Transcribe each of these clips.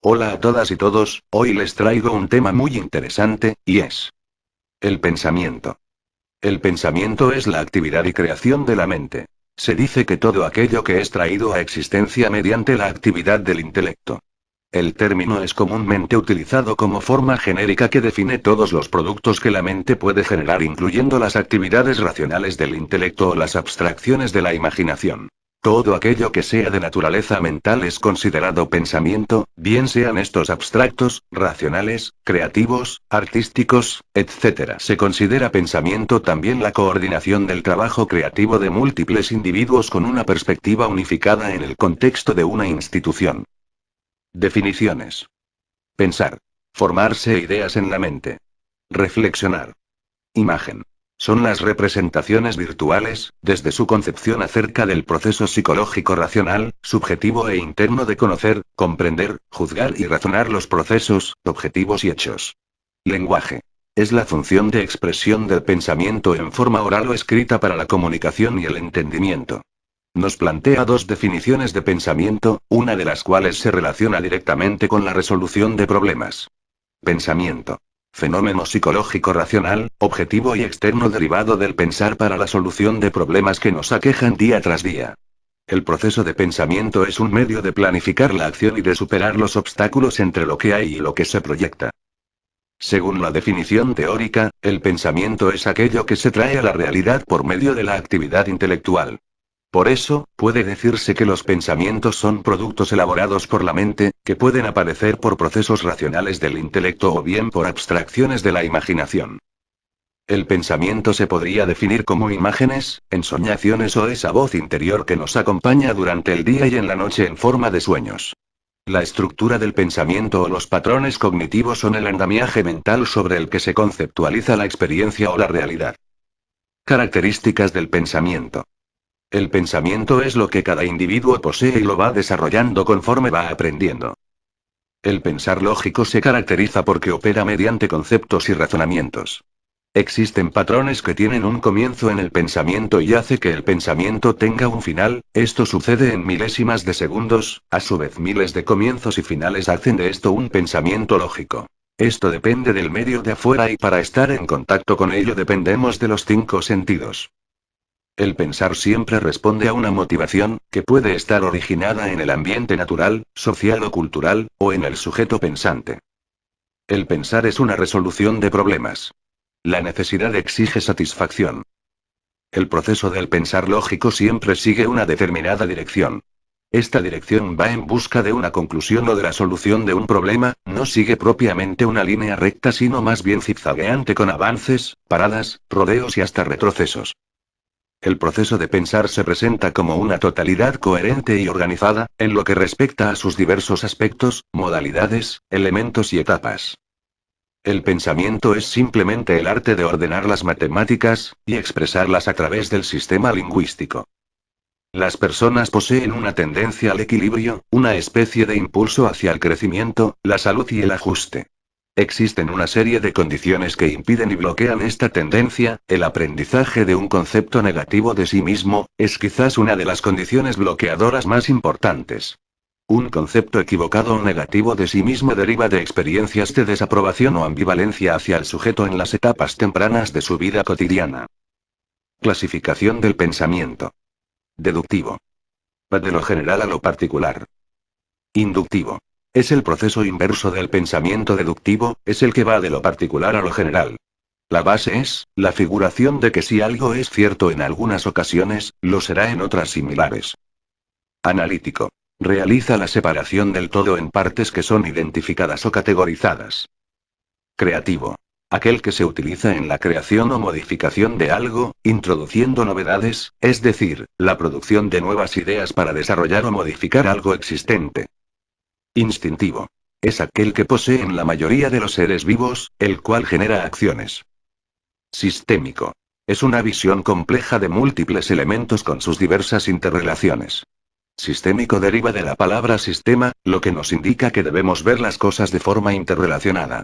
Hola a todas y todos, hoy les traigo un tema muy interesante, y es el pensamiento. El pensamiento es la actividad y creación de la mente. Se dice que todo aquello que es traído a existencia mediante la actividad del intelecto. El término es comúnmente utilizado como forma genérica que define todos los productos que la mente puede generar, incluyendo las actividades racionales del intelecto o las abstracciones de la imaginación. Todo aquello que sea de naturaleza mental es considerado pensamiento, bien sean estos abstractos, racionales, creativos, artísticos, etc. Se considera pensamiento también la coordinación del trabajo creativo de múltiples individuos con una perspectiva unificada en el contexto de una institución. Definiciones. Pensar. Formarse ideas en la mente. Reflexionar. Imagen. Son las representaciones virtuales, desde su concepción acerca del proceso psicológico racional, subjetivo e interno de conocer, comprender, juzgar y razonar los procesos, objetivos y hechos. Lenguaje. Es la función de expresión del pensamiento en forma oral o escrita para la comunicación y el entendimiento. Nos plantea dos definiciones de pensamiento, una de las cuales se relaciona directamente con la resolución de problemas. Pensamiento. Fenómeno psicológico racional, objetivo y externo derivado del pensar para la solución de problemas que nos aquejan día tras día. El proceso de pensamiento es un medio de planificar la acción y de superar los obstáculos entre lo que hay y lo que se proyecta. Según la definición teórica, el pensamiento es aquello que se trae a la realidad por medio de la actividad intelectual. Por eso, puede decirse que los pensamientos son productos elaborados por la mente, que pueden aparecer por procesos racionales del intelecto o bien por abstracciones de la imaginación. El pensamiento se podría definir como imágenes, ensoñaciones o esa voz interior que nos acompaña durante el día y en la noche en forma de sueños. La estructura del pensamiento o los patrones cognitivos son el andamiaje mental sobre el que se conceptualiza la experiencia o la realidad. Características del pensamiento. El pensamiento es lo que cada individuo posee y lo va desarrollando conforme va aprendiendo. El pensar lógico se caracteriza porque opera mediante conceptos y razonamientos. Existen patrones que tienen un comienzo en el pensamiento y hace que el pensamiento tenga un final, esto sucede en milésimas de segundos, a su vez miles de comienzos y finales hacen de esto un pensamiento lógico. Esto depende del medio de afuera y para estar en contacto con ello dependemos de los 5 sentidos. El pensar siempre responde a una motivación, que puede estar originada en el ambiente natural, social o cultural, o en el sujeto pensante. El pensar es una resolución de problemas. La necesidad exige satisfacción. El proceso del pensar lógico siempre sigue una determinada dirección. Esta dirección va en busca de una conclusión o de la solución de un problema, no sigue propiamente una línea recta sino más bien zigzagueante con avances, paradas, rodeos y hasta retrocesos. El proceso de pensar se presenta como una totalidad coherente y organizada, en lo que respecta a sus diversos aspectos, modalidades, elementos y etapas. El pensamiento es simplemente el arte de ordenar las matemáticas, y expresarlas a través del sistema lingüístico. Las personas poseen una tendencia al equilibrio, una especie de impulso hacia el crecimiento, la salud y el ajuste. Existen una serie de condiciones que impiden y bloquean esta tendencia, el aprendizaje de un concepto negativo de sí mismo, es quizás una de las condiciones bloqueadoras más importantes. Un concepto equivocado o negativo de sí mismo deriva de experiencias de desaprobación o ambivalencia hacia el sujeto en las etapas tempranas de su vida cotidiana. Clasificación del pensamiento. Deductivo. Va de lo general a lo particular. Inductivo. Es el proceso inverso del pensamiento deductivo, es el que va de lo particular a lo general. La base es, la figuración de que si algo es cierto en algunas ocasiones, lo será en otras similares. Analítico. Realiza la separación del todo en partes que son identificadas o categorizadas. Creativo. Aquel que se utiliza en la creación o modificación de algo, introduciendo novedades, es decir, la producción de nuevas ideas para desarrollar o modificar algo existente. Instintivo. Es aquel que posee en la mayoría de los seres vivos, el cual genera acciones. Sistémico. Es una visión compleja de múltiples elementos con sus diversas interrelaciones. Sistémico deriva de la palabra sistema, lo que nos indica que debemos ver las cosas de forma interrelacionada.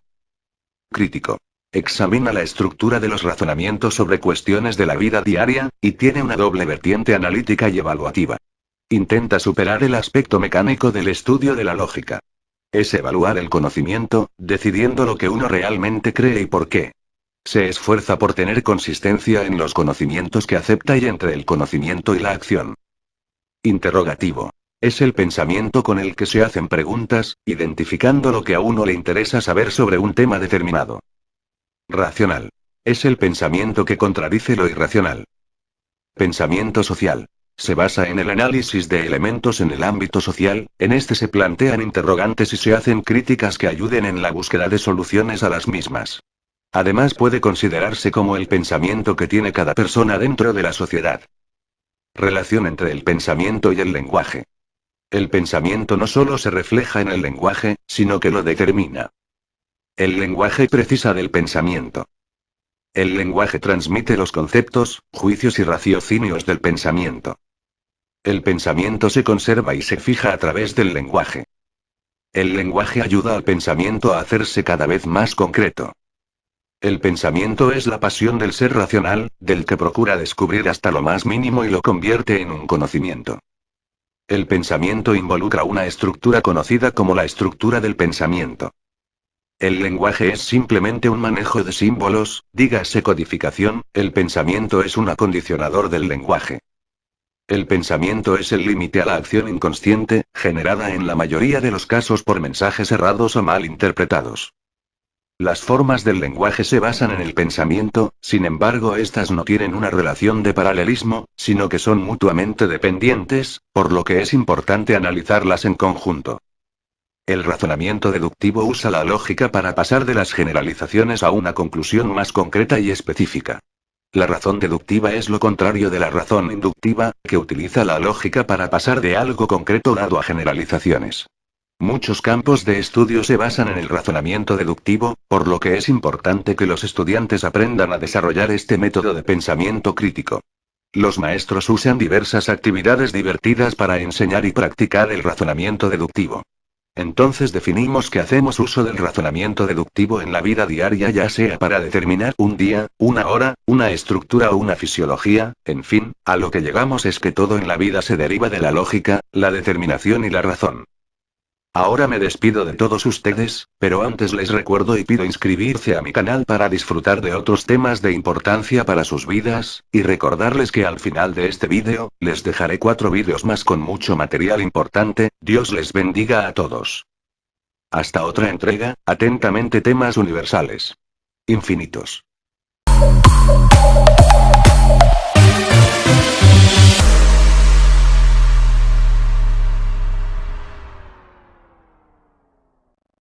Crítico. Examina la estructura de los razonamientos sobre cuestiones de la vida diaria, y tiene una doble vertiente analítica y evaluativa. Intenta superar el aspecto mecánico del estudio de la lógica. Es evaluar el conocimiento, decidiendo lo que uno realmente cree y por qué. Se esfuerza por tener consistencia en los conocimientos que acepta y entre el conocimiento y la acción. Interrogativo. Es el pensamiento con el que se hacen preguntas, identificando lo que a uno le interesa saber sobre un tema determinado. Racional. Es el pensamiento que contradice lo irracional. Pensamiento social. Se basa en el análisis de elementos en el ámbito social, en este se plantean interrogantes y se hacen críticas que ayuden en la búsqueda de soluciones a las mismas. Además puede considerarse como el pensamiento que tiene cada persona dentro de la sociedad. Relación entre el pensamiento y el lenguaje. El pensamiento no solo se refleja en el lenguaje, sino que lo determina. El lenguaje precisa del pensamiento. El lenguaje transmite los conceptos, juicios y raciocinios del pensamiento. El pensamiento se conserva y se fija a través del lenguaje. El lenguaje ayuda al pensamiento a hacerse cada vez más concreto. El pensamiento es la pasión del ser racional, del que procura descubrir hasta lo más mínimo y lo convierte en un conocimiento. El pensamiento involucra una estructura conocida como la estructura del pensamiento. El lenguaje es simplemente un manejo de símbolos, dígase codificación, el pensamiento es un acondicionador del lenguaje. El pensamiento es el límite a la acción inconsciente, generada en la mayoría de los casos por mensajes errados o mal interpretados. Las formas del lenguaje se basan en el pensamiento, sin embargo, estas no tienen una relación de paralelismo, sino que son mutuamente dependientes, por lo que es importante analizarlas en conjunto. El razonamiento deductivo usa la lógica para pasar de las generalizaciones a una conclusión más concreta y específica. La razón deductiva es lo contrario de la razón inductiva, que utiliza la lógica para pasar de algo concreto dado a generalizaciones. Muchos campos de estudio se basan en el razonamiento deductivo, por lo que es importante que los estudiantes aprendan a desarrollar este método de pensamiento crítico. Los maestros usan diversas actividades divertidas para enseñar y practicar el razonamiento deductivo. Entonces definimos que hacemos uso del razonamiento deductivo en la vida diaria, ya sea para determinar un día, una hora, una estructura o una fisiología, en fin, a lo que llegamos es que todo en la vida se deriva de la lógica, la determinación y la razón. Ahora me despido de todos ustedes, pero antes les recuerdo y pido inscribirse a mi canal para disfrutar de otros temas de importancia para sus vidas, y recordarles que al final de este vídeo, les dejaré 4 vídeos más con mucho material importante. Dios les bendiga a todos. Hasta otra entrega, atentamente temas universales. Infinitos.